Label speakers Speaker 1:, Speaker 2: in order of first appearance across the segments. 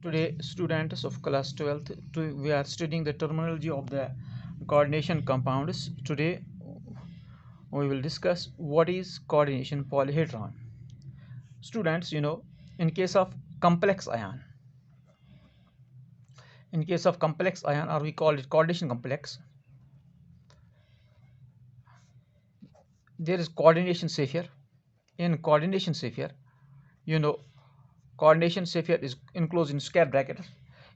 Speaker 1: Today, students of class 12th, we are studying the terminology of the coordination compounds. Today, we will discuss what is coordination polyhedron. Students, in case of complex ion, or we call it coordination complex, there is coordination sphere. In coordination sphere, you know, coordination sphere is enclosed in square brackets.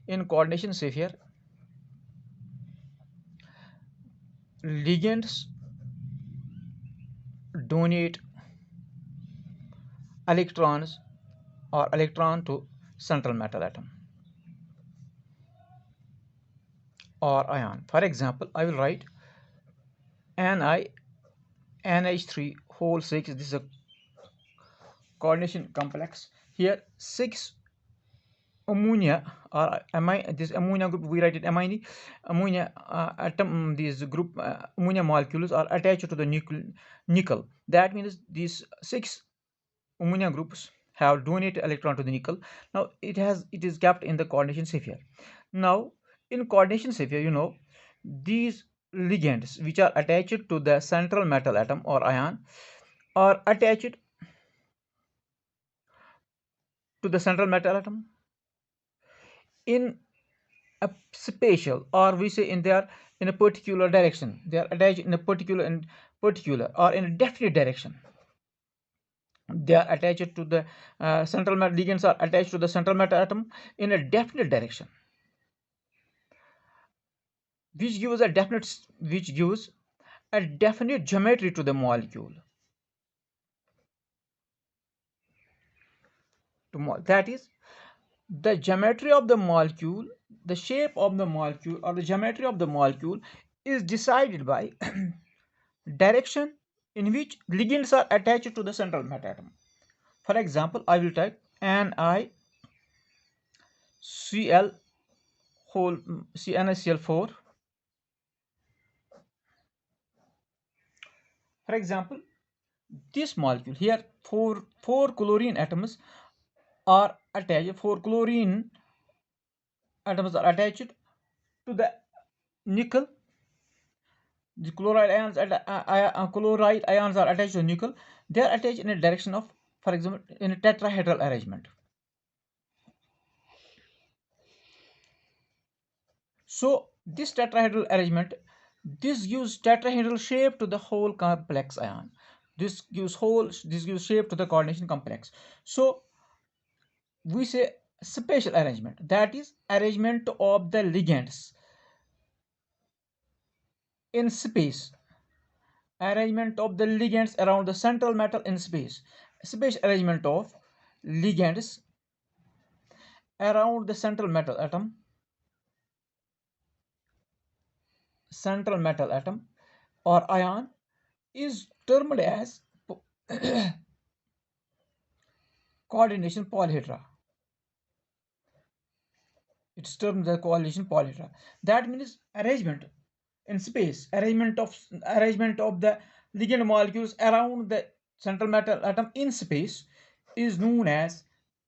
Speaker 1: In coordination sphere, ligands donate electrons or electron to central metal atom or ion. For example, I will write NiNH3 whole 6. This is a coordination complex. Here 6 ammonia or this ammonia group, we write it amine ammonia atom. These group ammonia molecules are attached to the nickel. That means these 6 ammonia groups have donated electron to the nickel. Now it is kept in the coordination sphere. Now in coordination sphere, these ligands which are attached to the central metal atom or ion are attached to the central metal atom in a spatial, or we say they are in a particular direction. They are attached in a particular or in a definite direction. They are attached to the central metal. Ligands are attached to the central metal atom in a definite direction, which gives a definite geometry to the molecule. That is, the geometry of the molecule, the shape of the molecule, or the geometry of the molecule is decided by direction in which ligands are attached to the central metal atom. For example, I will type NiCl4. For example, this molecule here, four chlorine atoms are attached. 4 chlorine atoms are attached to the nickel. The chloride ions are attached to nickel. They are attached in a direction of, for example, in a tetrahedral arrangement. So this tetrahedral arrangement, this gives tetrahedral shape to the whole complex ion. This gives shape to the coordination complex. So we say spatial arrangement, that is arrangement of the ligands in space. Arrangement of the ligands around the central metal in space. Spatial arrangement of ligands around the central metal atom or ion is termed as coordination polyhedra. It's termed the coordination polyhedra. That means arrangement in space, arrangement of the ligand molecules around the central metal atom in space is known as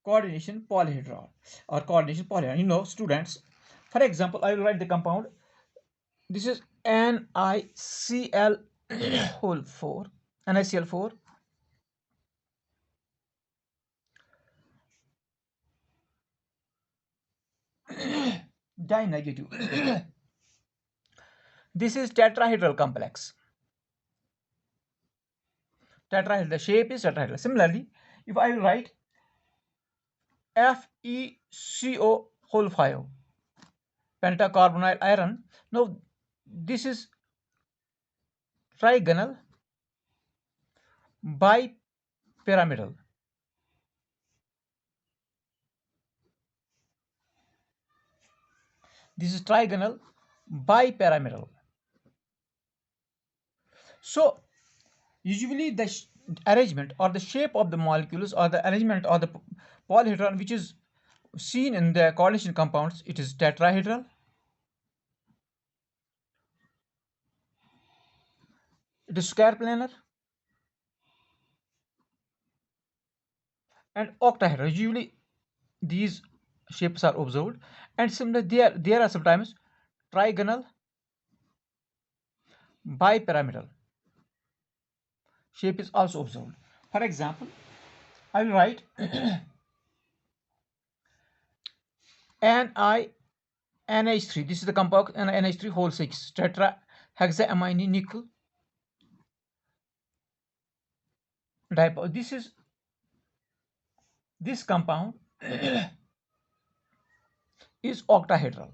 Speaker 1: coordination polyhedra or coordination polyhedra. Students, for example, I will write the compound. This is NiCl whole 4, NiCl4. Di-negative. This is tetrahedral complex. The shape is tetrahedral. Similarly, if I will write FeCO whole 5, pentacarbonyl iron. Now this is trigonal bipyramidal. This is trigonal bipyramidal. So usually the arrangement or the shape of the molecules or the arrangement or the polyhedron which is seen in the coordination compounds, it is tetrahedral, it is square planar, and octahedral. Usually these shapes are observed, and similarly there are sometimes trigonal bipyramidal shape is also observed. For example, I will write NiNH3. This is the compound NiNH3 whole 6 tetrahexaamine nickel dipole. This compound is octahedral.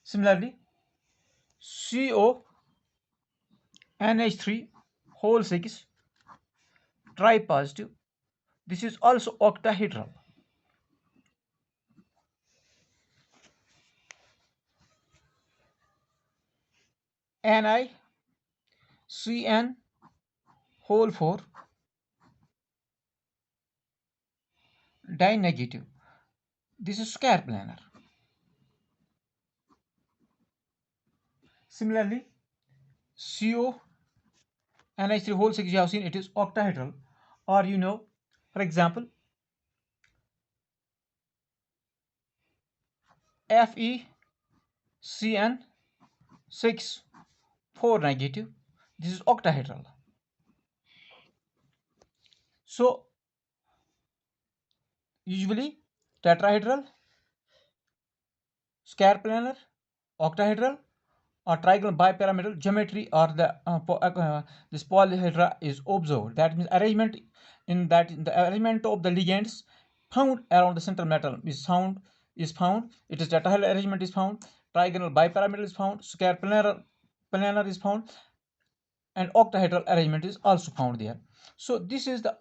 Speaker 1: Similarly, CONH3 whole 6 tripositive. This is also octahedral. NiCN whole 4 dinegative. This is square planar. Similarly, CONH3 whole 6, you have seen it is octahedral, or for example, FeCN 6 4 negative. This is octahedral. So usually tetrahedral, square planar, octahedral, or trigonal bipyramidal geometry, or this polyhedra is observed. That means arrangement the arrangement of the ligands found around the central metal is found. It is tetrahedral arrangement is found. Trigonal bipyramidal is found. Square planar is found, and octahedral arrangement is also found there. So this is the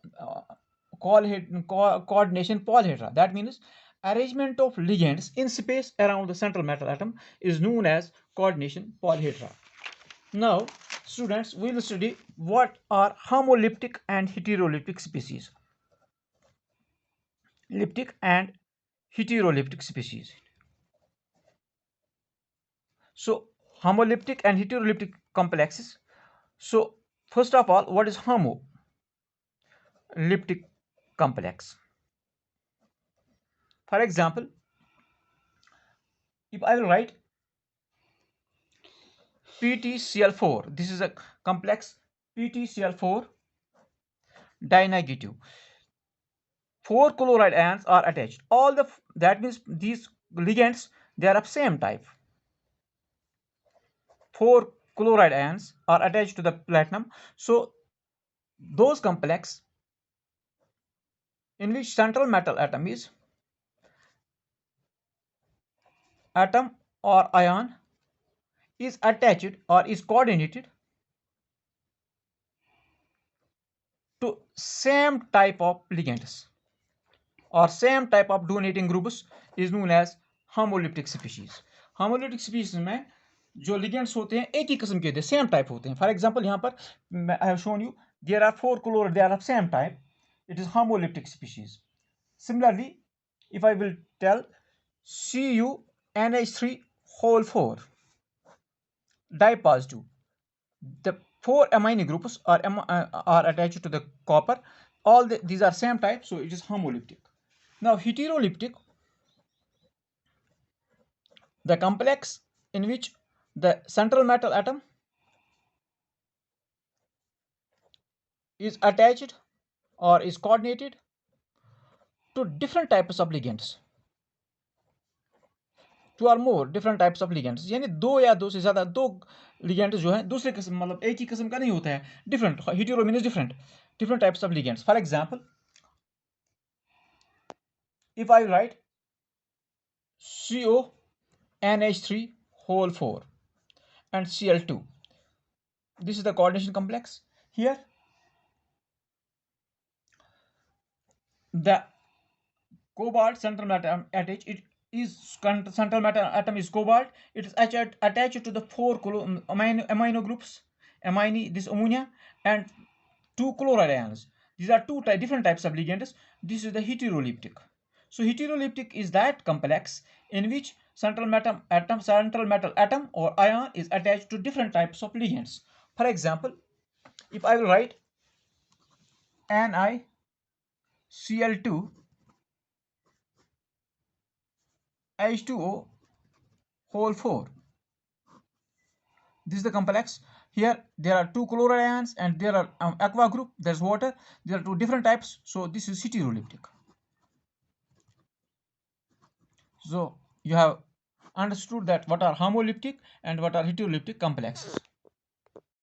Speaker 1: coordination polyhedra. That means arrangement of ligands in space around the central metal atom is known as coordination polyhedra. Now, students, we will study what are homoleptic and heteroleptic species. Elliptic and heteroleptic species. So, homoleptic and heteroleptic complexes. So, first of all, what is homoleptic complex? For example, if I will write PTCl4, this is a complex PTCl4 dinegative. 4 chloride ions are attached. That means these ligands, they are of same type. 4 chloride ions are attached to the platinum. So those complex in which central metal atom or ion is attached or is coordinated to same type of ligands or same type of donating groups is known as homoleptic species. homoleptic species में जो ligands होते हैं एक ही किस्म के होते हैं, same type होते हैं. फॉर एग्जांपल यहाँ पर I have shown you there are 4 chloride, they are of same type. It is homoleptic species. Similarly, if I will tell CuNH3 whole 4 dipositive, the 4 amino groups are attached to the copper. These are same type, so it is homoleptic. Now, heteroleptic, the complex in which the central metal atom is attached or is coordinated to different types of ligands. 2 or more different types of ligands, यानी 2 या 2 से ज़्यादा 2 ligands जो हैं दूसरे किस्म मतलब एक ही किस्म का नहीं होता है. Different, hetero means different types of ligands. For example, if I write CONH3 whole 4 and Cl2, this is the coordination complex. Here the cobalt central metal attached, central metal atom is cobalt. It is attached to the 4 amino groups, this ammonia, and 2 chloride ions. These are two different types of ligands. This is the heteroleptic. So heteroleptic is that complex in which central metal atom or ion is attached to different types of ligands. For example, if I will write NiCl2 H2O whole 4. This is the complex. Here there are two chloride ions and there are aqua group, there's water. There are two different types, so this is heterolytic. So you have understood that what are homolytic and what are heterolytic complexes.